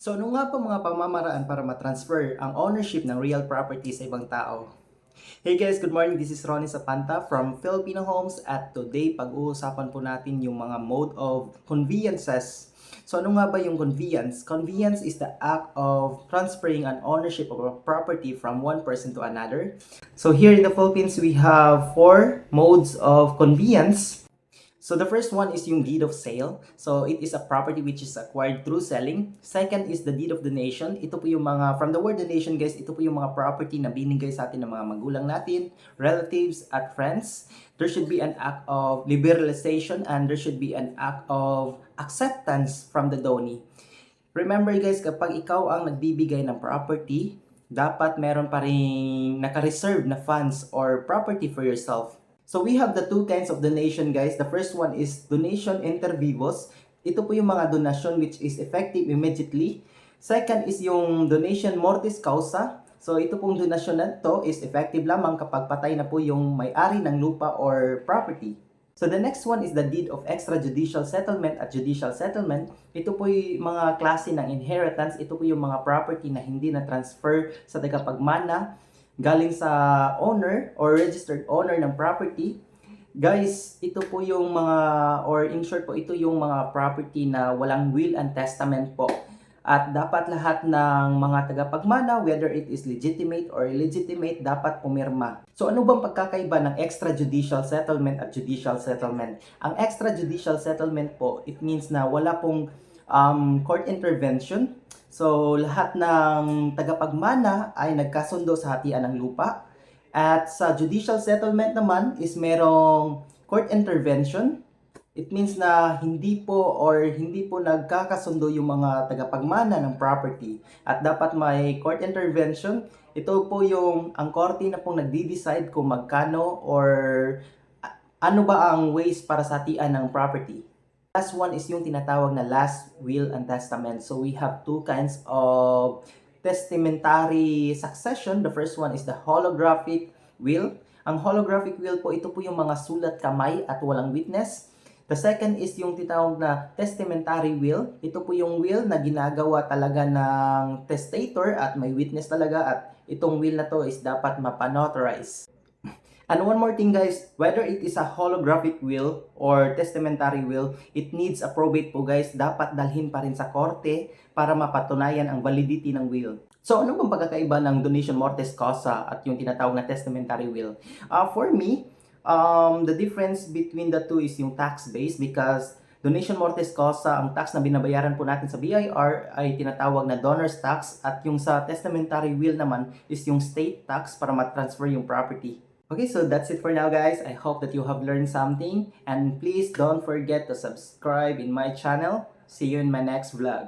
So ano nga pa mga pamamaraan para matransfer ang ownership ng real property sa ibang tao? Hey guys, good morning. This is Ronnie Sapanta from Filipino Homes at today pag-uusapan po natin yung mga mode of conveyances. So ano nga ba yung conveyance? Conveyance is the act of transferring an ownership of a property from one person to another. So here in the Philippines, we have four modes of conveyance. So the first one is yung deed of sale. So it is a property which is acquired through selling. Second is the deed of donation. Ito po yung mga, from the word donation guys, ito po yung mga property na binigay sa atin ng mga magulang natin, relatives, at friends. There should be an act of liberalization and there should be an act of acceptance from the donee. Remember guys, kapag ikaw ang nagbibigay ng property, dapat meron pa rin naka-reserve na funds or property for yourself. So we have the two kinds of donation guys. The first one is donation inter vivos. Ito po yung mga donation which is effective immediately. Second is yung donation mortis causa. So ito pong donasyon na to is effective lamang kapag patay na po yung may-ari ng lupa or property. So the next one is the deed of extrajudicial settlement at judicial settlement. Ito po yung mga klase ng inheritance. Ito po yung mga property na hindi na-transfer sa tagapagmana galing sa owner or registered owner ng property. Guys, ito po yung mga, or in short po, ito yung mga property na walang will and testament po. At dapat lahat ng mga tagapagmana, whether it is legitimate or illegitimate, dapat pumirma. So ano bang pagkakaiba ng extrajudicial settlement at judicial settlement? Ang extrajudicial settlement po, it means na wala pong court intervention. So lahat ng tagapagmana ay nagkasundo sa hatian ng lupa. At sa judicial settlement naman is merong court intervention. It means na hindi po nagkakasundo yung mga tagapagmana ng property at dapat may court intervention. Ito po yung ang korte na pong nagdi-decide kung magkano or ano ba ang ways para sa hatian ng property. Last one is yung tinatawag na last will and testament. So we have two kinds of testamentary succession. The first one is the holographic will. Ang holographic will po, ito po yung mga sulat kamay at walang witness. The second is yung tinatawag na testamentary will. Ito po yung will na ginagawa talaga ng testator at may witness talaga at itong will na to is dapat mapanotarize. And one more thing guys, whether it is a holographic will or testamentary will, it needs a probate po guys. Dapat dalhin pa rin sa korte para mapatunayan ang validity ng will. So ano bang pagkakaiba ng donation mortis causa at yung tinatawag na testamentary will? For me, the difference between the two is yung tax base because donation mortis causa, ang tax na binabayaran po natin sa BIR ay tinatawag na donor's tax at yung sa testamentary will naman is yung state tax para matransfer yung property. Okay, so that's it for now guys. I hope that you have learned something and please don't forget to subscribe in my channel. See you in my next vlog.